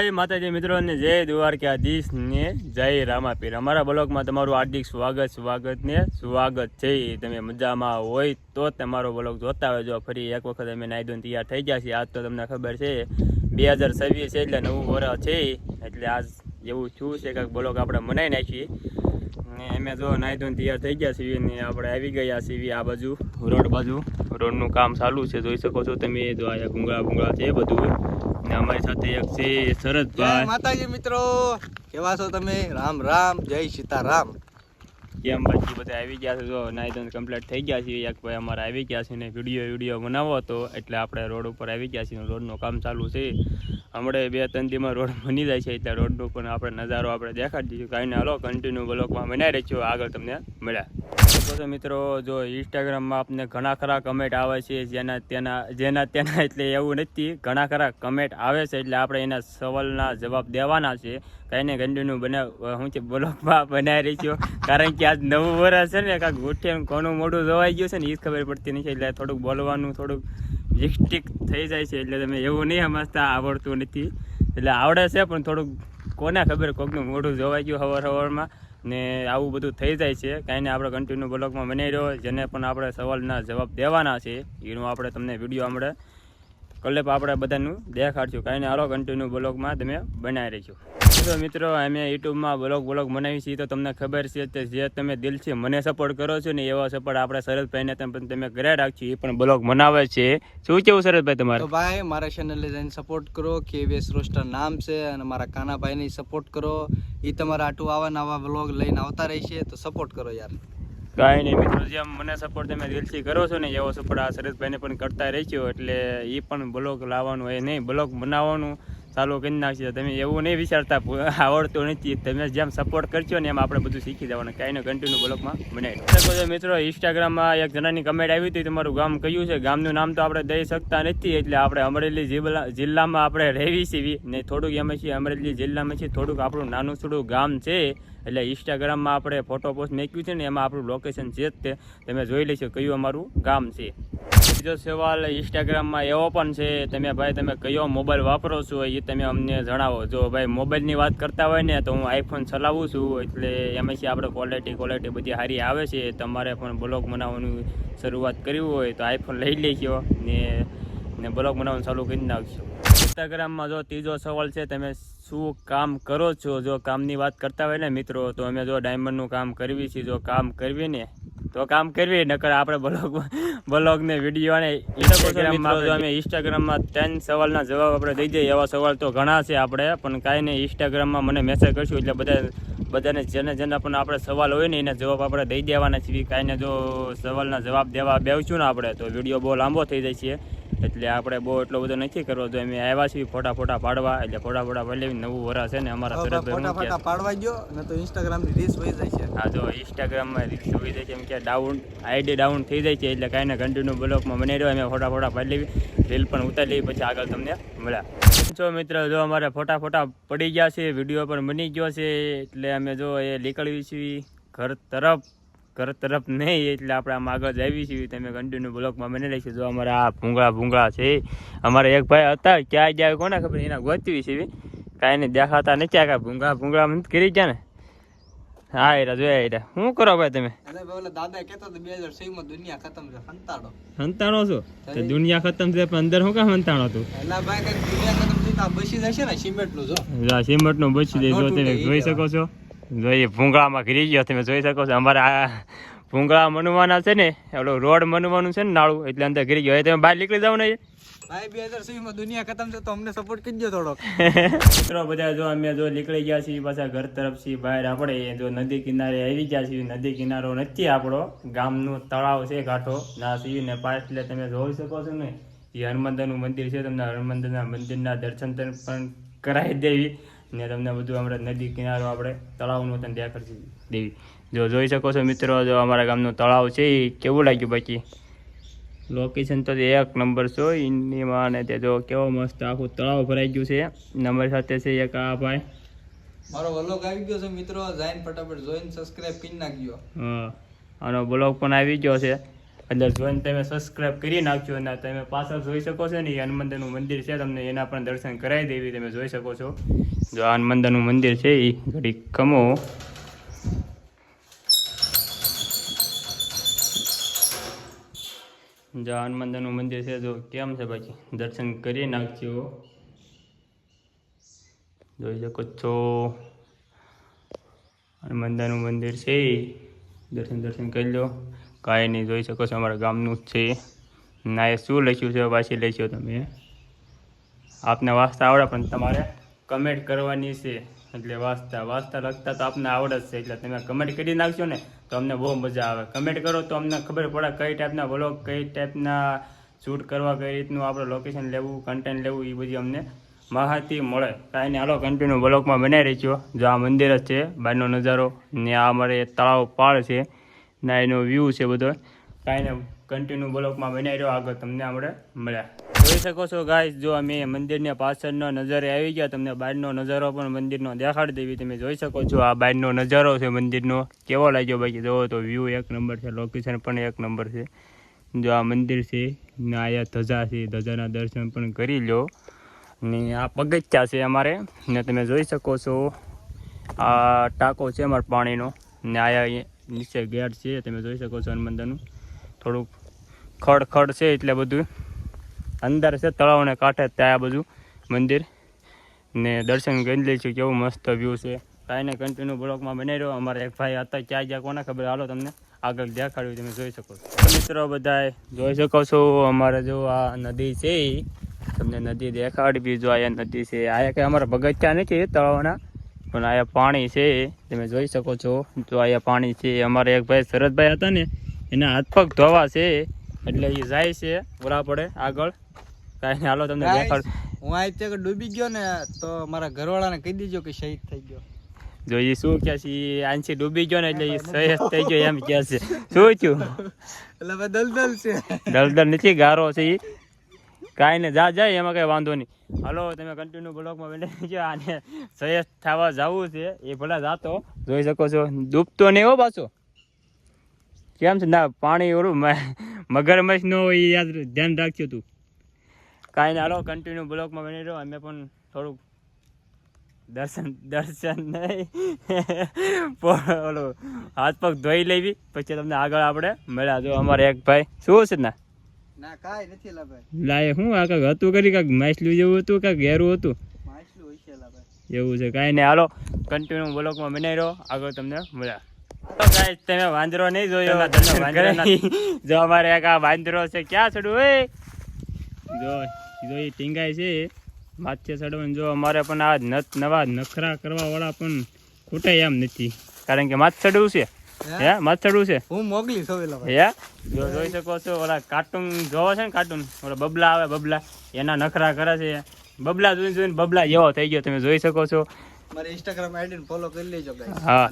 જય માતાજી મિત્રો ને જય દ્વારકાધીશ ને જય રામાપીર। અમારા બ્લોગમાં તમારું હાર્દિક સ્વાગત છે। તમે મજામાં હોય તો તમારો બ્લોગ જોતા હોય। જો ફરી એક વખત અમે નાઈ ધોઈને તૈયાર થઈ ગયા છીએ। આજ તો તમને ખબર છે 2026 છે એટલે નવું વર્ષ છે, એટલે આજ એવું થયું છે કે બ્લોગ આપણે મનાઈ નાખીએ ને અમે જો નાઈ ધોઈને તૈયાર થઈ ગયા છીએ ને આપણે આવી ગયા છીએ આ બાજુ રોડનું કામ ચાલુ છે। જોઈ શકો છો તમે, જો આ ભૂંગળા છે બધું ને અમારી સાથે એક છે શરદભાઈ। માતાજી મિત્રો, કેવા છો તમે? રામ રામ, જય સીતારામ। કેમ બાકી બધા આવી ગયા છે? જો નાઈ ધોઈને કમ્પ્લીટ થઈ ગયા છે। એક ભાઈ અમારે આવી ગયા છે ને વિડીયો બનાવો હતો એટલે આપણે રોડ ઉપર આવી ગયા છીએ। રોડનું કામ ચાલુ છે, હમણાં 2-3 દિવસમાં રોડ બની જાય છે એટલે રોડનું પણ આપણે નજારો આપણે દેખાડી દઈશું। કાંઈ હાલો કન્ટિન્યુ બ્લોગમાં બનાવી રહીશું, આગળ તમને મળ્યા તો મિત્રો। જો ઇન્સ્ટાગ્રામમાં આપને ઘણા ખરા કમેન્ટ આવે છે જેના તેના એટલે એવું નથી, ઘણા ખરા કમેન્ટ આવે છે એટલે આપણે એના સવાલના જવાબ દેવાના છે। કાંઈને કન્ટિન્યુ હું છે બ્લોગમાં બનાવી રહીશું, કારણ કે આજ નવું વર્ષ છે ને કાંઈક ઉઠે કોનું મોઢું જોવાઈ ગયું છે ને એ જ ખબર પડતી નથી, એટલે થોડુંક બોલવાનું થોડુંક મિસ્ટેક થઈ જાય છે। એટલે તમે એવું નહીં સમજતા આવડતું નથી, એટલે આવડે છે પણ થોડુંક કોને ખબર કોકનું મોઢું જોવાઈ ગયું સવારમાં ને આવું બધું થઈ જાય છે। કાંઈને આપણે કન્ટિન્યુ બ્લોગમાં બનાવી રહ્યો, જેને પણ આપણે સવાલના જવાબ દેવાના છે એનું આપણે તમને વિડીયો હમણાં ક્લિપ આપણે બધાનું દેખાડશું। કાંઈને હાલો કન્ટિન્યુ બ્લોગમાં તમે બનાવી રહીશું। તો મિત્રો અમે યુટ્યુબમાં બ્લોગ બનાવીએ છીએ તો તમને ખબર છે કે જે તમે દિલથી મને સપોર્ટ કરો છો ને એવો સપોર્ટ આપણે શરદભાઈને તમે ઘરે રાખજો, એ પણ બ્લોગ બનાવે છે। શું કેવું શરદભાઈ તમારે? તો ભાઈ મારા ચેનલને જઈને સપોર્ટ કરો, KVS રોસ્ટર નામ છે, અને મારા કાનાભાઈને સપોર્ટ કરો, એ તમારા આટું આવા બ્લોગ લઈને આવતા રહેશે, તો સપોર્ટ કરો યાર। કાંઈ નહીં મિત્રો, જેમ મને સપોર્ટ તમે દિલથી કરો છો ને એવો સપોર્ટ આ શરદભાઈને પણ કરતા રહીશું, એટલે એ પણ બ્લોગ લાવવાનું હોય નહીં, બ્લોગ બનાવવાનું ચાલુ કરી નાખશે। તમે એવું નહીં વિચારતા આવડતું નથી, તમે જેમ સપોર્ટ કરશો ને એમ આપણે બધું શીખી જવાનું। કાંઈને કન્ટિન્યુ બ્લોગમાં બનાવી શકો મિત્રો। ઇન્સ્ટાગ્રામમાં એક જણાની કમેન્ટ આવી હતી, તમારું ગામ કયું છે? ગામનું નામ તો આપણે દઈ શકતા નથી, એટલે આપણે અમરેલી જિલ્લામાં આપણે રહેવી છીએ ને થોડુંક એમ છીએ અમરેલી જિલ્લામાં છીએ, થોડુંક આપણું નાનું થોડું ગામ છે, એટલે ઇન્સ્ટાગ્રામમાં આપણે ફોટો પોસ્ટ મૂક્યું છે ને એમાં આપણું લોકેશન છે જ તે તમે જોઈ લેશો કયું અમારું ગામ છે। બીજો સવાલ ઇન્સ્ટાગ્રામમાં એવો પણ છે, તમે કયો મોબાઈલ વાપરો છો એ તમે અમને જણાવો। જો ભાઈ મોબાઈલની વાત કરતા હોય ને તો હું આઈફોન ચલાવું છું, એટલે એમાંથી આપણે ક્વોલિટી બધી સારી આવે છે। તમારે પણ બ્લોગ બનાવવાની શરૂઆત કરવી હોય તો આઈફોન લઈ લેજો ને બ્લોગ બનાવવાનું ચાલુ કરી નાખશો। ઇન્સ્ટાગ્રામમાં જો ત્રીજો સવાલ છે, તમે શું કામ કરો છો? જો કામની વાત કરતા હોય ને મિત્રો તો અમે જો ડાયમંડનું કામ કરવી છીએ, જો કામ કરવી ને તો કામ કરવી, નકર આપણે બ્લોગ ને વિડીયો ને ઇન્સ્ટાગ્રામમાં 3 સવાલના જવાબ આપણે દઈ દઈએ। એવા સવાલ તો ઘણા છે આપણે, પણ કાંઈ નહીં ઇન્સ્ટાગ્રામમાં મને મેસેજ કરશું એટલે બધાને જેને પણ આપણે સવાલ હોય ને એના જવાબ આપણે દઈ દેવાના છીએ। કાંઈને જો સવાલના જવાબ દેવા બેસશું ને આપણે તો વિડીયો બહુ લાંબો થઈ જાય છે, એટલે આપણે બહુ એટલો બધો નથી કરવો। જો અમે આવ્યા છીએ ફોટા પાડવા, એટલે ફોટા પાડવા નવું વરા છે ને અમારા ફોટા પાડવા ગયો ને તો ઇન્સ્ટાગ્રામની રીલ્સ વહી જાય છે। હા, જો ઇન્સ્ટાગ્રામમાં રીલ્સ વહી જાય છે, એમ કે આઈડી ડાઉન થઈ જાય છે, એટલે કાંઈને કન્ટિન્યુ બ્લોગમાં બનાવી રહ્યો, અમે ફોટા પાડી લેવી, રીલ પણ ઉતારી લેવી, પછી આગળ તમને મળ્યા। જો મિત્રો, જો અમારે ફોટા પડી ગયા છે, વિડીયો પણ બની ગયો છે, એટલે અમે જો એ નીકળવી છીએ ઘર તરફ નહીં, એટલે આપણે આમ આગળ જઈએ છીએ, તમે કન્ટિન્યુ બ્લોગમાં બની રહીશું। જો અમારે આ ભૂંગળા છે, અમારે એક ભાઈ હતા ક્યાં ગયા કોને ખબર, એના ગોતવી છે, કાંઈ નહીં દેખાતા નથી, આ ભૂંગળા મત કરી ગયા ને। હા એરા જોયા એરા, શું કરો ભાઈ તમે? દાદા કહેતો 2006 માં દુનિયા ખતમ છે, હંતાણો છો? દુનિયા ખતમ છે પણ અંદર શું કામ હંતાણો તું? એલા ભાઈ કઈ દુનિયા ખતમ થઈ તો બસી જશે ને સિમેન્ટનું। જો સિમેન્ટનું બસી જાય, જો તમે જોઈ શકો છો, જોઈએ ભૂંગળામાં ઘરી ગયો તમે જોઈ શકો છો। અમારે આ ભૂંગળા મનવાના છે ને, ઓલો રોડ મનવાનું છે ને નાળું, એટલે અંદર ઘરી ગયો, તમે બહાર નીકળી જાવ ને ભાઈ 2006 માં દુનિયા ખતમ છે તો અમને સપોર્ટ કરજો થોડોક। મિત્રો બધા જો અમે નીકળી ગયા છીએ પાછા ઘર તરફથી બહાર, આપણે જો નદી કિનારે આવી ગયા છીએ। નદી કિનારો નથી આપણો, ગામનું તળાવ છે કાંઠો ના છીએ ને પાછળ તમે જોઈ શકો છો ને એ હનુમાનદાનું મંદિર છે, તમને હનુમાનદાના મંદિરના દર્શન પણ કરાવી દેવી ને તમને બધું હમણાં નદી કિનારો આપણે તળાવનું તમને દેખાડી દેવી। જો જોઈ શકો છો મિત્રો, જો અમારા ગામનું તળાવ છે એ કેવું લાગ્યું? બાકી લોકેશન તો 1 નંબર છે એનીમાં, ને તે જો કેવો મસ્ત આખું તળાવ ભરાઈ ગયું છે। નંબર સાથે છે એક આ ભાઈ, મારો વ્લોગ આવી ગયો છે મિત્રો, જઈને ફટાફટ જોઈને સબસ્ક્રાઇબ કરી નાખજો। હા, આનો બ્લોગ પણ આવી ગયો છે, એટલે જોઈને તમે સબસ્ક્રાઈબ કરી નાખજો અને તમે પાછળ જોઈ શકો છો ને એ હનુમંદિરનું મંદિર છે, તમને એના પણ દર્શન કરાવી દેવી તમે જોઈ શકો છો. જો આ હનુમંદિરનું મંદિર છે એ ઘડી કમો. જો આ હનુમંદિરનું મંદિર છે, જો કેમ છે બાકી દર્શન કરી નાખજો. જોઈ શકો છો હનુમંદિરનું મંદિર છે, દર્શન કરી લો. કાંઈ નહીં, જોઈ શકો છો અમારા ગામનું જ છે. ના એ શું લખ્યું છે પાછી લખ્યો તમે, આપને વાંચતા આવડે પણ તમારે કમેન્ટ કરવાની છે. એટલે વાંચતા લખતા તો આપને આવડે જ છે, એટલે તમે કમેન્ટ કરી નાખશો ને તો અમને બહુ મજા આવે. કમેન્ટ કરો તો અમને ખબર પડે કઈ ટાઈપના વ્લોગ, કઈ ટાઈપના શૂટ કરવા, કઈ રીતનું આપણે લોકેશન લેવું, કન્ટેન્ટ લેવું, એ બધી અમને માહિતી મળે. કાંઈ નહીં, હાલો કન્ટિન્યુ બ્લોગમાં બનાવી રહી છો. જો આ મંદિર જ છે, બહારનો નજારો ને આ અમારે તળાવ પાળ છે ના એનો વ્યૂ છે બધો. કાંઈ ને કન્ટિન્યુ બ્લોગમાં બનાવી રહ્યો, આગળ તમને આપણે મળ્યા. જોઈ શકો છો ગાઈસ, જો અમે મંદિરની પાછળનો નજારે આવી ગયા, તમને બહારનો નજારો પણ મંદિરનો દેખાડી દેવી. તમે જોઈ શકો છો આ બહારનો નજારો છે મંદિરનો, કેવો લાગ્યો બાકી જોવો તો વ્યૂ એક નંબર છે, લોકેશન પણ એક નંબર છે. જો આ મંદિર છે ને અહીંયા ધજા છે, ધજાના દર્શન પણ કરી લો. ને આ પગથિયા છે અમારે ને તમે જોઈ શકો છો આ ટાંકો છે અમારે પાણીનો ને અહીંયા નીચે ગેટ છે, તમે જોઈ શકો છો હનુમંદિરનું. થોડુંક ખડ છે એટલે બધું અંદર છે, તળાવને કાંઠે ત્યાં બધું મંદિર ને દર્શન કરી લઈશું. કેવું મસ્ત વ્યૂ છે. કાંઈ ને કન્ટિન્યુ બ્લોગમાં બનાવી રહ્યો. અમારા એક ભાઈ હતા ક્યાં ગયા કોને ખબર, હાલો તમને આગળ દેખાડ્યું, તમે જોઈ શકો છો. મિત્રો બધા જોઈ શકો છો અમારે જો આ નદી છે, તમને નદી દેખાડવી. જો અહીંયા નદી છે, અહીંયા કંઈ અમારા પગથિયા નથી તળાવના, પણ અહીંયા પાણી છે, તમે જોઈ શકો છો. જો અહીંયા પાણી છે, અમારે એક ભાઈ શરદભાઈ હતા ને એના હાથ પગ ધોવા છે, એટલે એ જાય છે ઓલા પડે આગળ. કાંઈ નહીં, હાલો તમને દેખાડ. હું આ રીતે ડૂબી ગયો ને તો મારા ઘરવાળાને કહી દીજો કે શહીદ થઈ ગયો. જો એ શું કહે છે, આંછી ડૂબી ગયો ને એટલે એ શહીદ થઈ ગયો એમ કહે છે. શું થયું? એટલે ભાઈ દલદલ છે, દલદલ નથી, ગારો છે એ. કાંઈ ને જાય એમાં કંઈ વાંધો નહીં. હાલો તમે કન્ટિન્યુ બ્લોગમાં બની ગયો. આને શહીદ થવા જવું છે, એ ભલે જાતો જોઈ શકો છો. ડૂબતો નહીં હો પાછો. કેમ છે ના પાણી ઓલું મગરમચ્છ નો હોય યાદ ધ્યાન રાખજો તું. કાંઈ નહીં, હાલો કન્ટિન્યુ બ્લોગમાં બની રહ્યો. અમે પણ થોડુંક દર્શન નહીં ઓલું હાથ પગ ધોઈ લેવી, પછી તમને આગળ આપણે મળ્યા. જો અમારે એક ભાઈ શું છે ના કાંઈ નથી લાભાઈ લાય હું આ કાંક હતું કરી કાંક માછલું જેવું હતું, કાંક ઘેરું હતું એવું છે. કાંઈ નહીં, હાલો કન્ટિન્યુ બ્લોગમાં બનાવી રહ્યો, આગળ તમને મળ્યા. તો ગાઈસ તમે વાંદરો નહીં જોયો, જો અમારે એક આ વાંદરો છે, ક્યાં ચડવું એ જો એ ટીંગાય છે માથે ચડવાનું. જો અમારે પણ આ નવા નખરા કરવા વાળા પણ ખૂટાય એમ નથી, કારણ કે માથ ચડવું છે. હે માથ ચડવું છે, હું મોગલી સોવેલા હે જો જોઈ શકો છો. ઓલા કાર્ટૂન જોવો છે ને, કાર્ટૂન ઓલા બબલા આવે, બબલા એના નખરા કરે છે. બબલા જોઈને બબલા જેવો થઈ ગયો, તમે જોઈ શકો છો. મારે ઇન્સ્ટાગ્રામ આઈડી ને ફોલો કરી લેજો ગાઈસ. હા,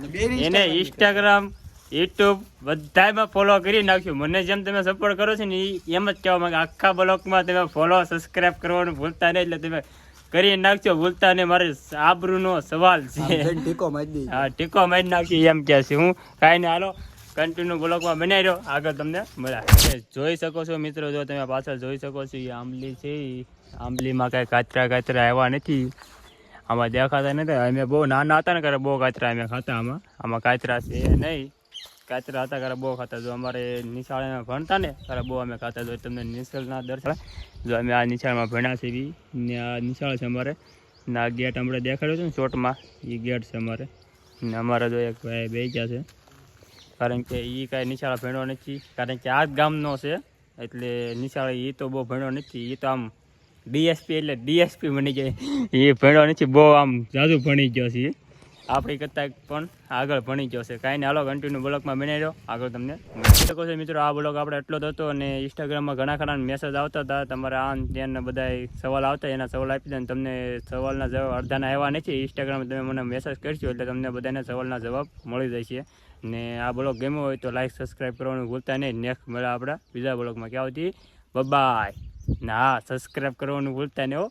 એને ઇન્સ્ટાગ્રામ, યુટ્યુબ બધામાં ફોલો કરી નાખ્યું. મને જેમ તમે સપોર્ટ કરો છો ને એમ જ કહેવા માંગે, આખા બ્લોગમાં તમે ફોલો સબસ્ક્રાઇબ કરવાનું ભૂલતા નહીં, એટલે તમે કરી નાખજો ભૂલતા નહીં. મારે આબરૂનો સવાલ છે. ટીકો મારી દે. હા, ટીકો મારી નાખી એમ કહે છે. હું કાંઈ નહીં, હાલો કન્ટિન્યુ બ્લોગમાં બનાવી રહ્યો, આગળ તમને મળ્યા. જોઈ શકો છો મિત્રો, જો તમે પાછળ જોઈ શકો છો એ આંબલી છે. આંબલીમાં કાંઈ કાતરા આવ્યા નથી, આમાં દેખાતા નથી. અમે બહુ નાના હતા ને, બહુ કાતરા અમે ખાતા. આમાં કાતરા છે નહીં, કાતરા હતા બહુ ખાતા. જો અમારે નિશાળમાં ભણતા ને ત્યારે બહુ અમે ખાતા. જો તમને નિશાળના દર્શન, જો અમે આ નિશાળમાં ભણ્યા છે બી ને આ નિશાળ છે અમારે ને આ ગેટ હમણાં દેખાડ્યો છે ને શોર્ટમાં, એ ગેટ છે અમારે. ને અમારા જો એક ભાઈ બે ગયા છે, કારણ કે એ કાંઈ નિશાળ ભણ્યો નથી, કારણ કે આ જ ગામનો છે એટલે નિશાળ એ તો બહુ ભણ્યો નથી. એ તો આમ ડીએસપી એટલે ડીએસપી બની જાય, એ ભણ્યો નથી બહુ, આમ જાજુ ભણી ગયો છે, આપણી કરતાં પણ આગળ ભણી ગયો છે. કાંઈ નહીં, હાલો કન્ટિન્યુ બ્લોગમાં બનાવી રહ્યો, આગળ તમને મળી શકો છો. મિત્રો આ બ્લોગ આપણે એટલો જ હતો, અને ઇન્સ્ટાગ્રામમાં ઘણા ખરા મેસેજ આવતા હતા, તમારે આ ત્યાં બધા સવાલ આવતા, એના સવાલ આપી દે. તમને સવાલના જવાબ અડધાના આવ્યા નથી, ઇન્સ્ટાગ્રામમાં તમે મને મેસેજ કરશો એટલે તમને બધાને સવાલના જવાબ મળી જશે. ને આ બ્લોગ ગમ્યો હોય તો લાઈક સબસ્ક્રાઈબ કરવાનું ભૂલતા નહીં. નેક્સ્ટ મળે આપણા બીજા બ્લોગમાં. ક્યાં આવતી બાય ના, સબસ્ક્રાઈબ કરવાનું ભૂલતા નહીં હો.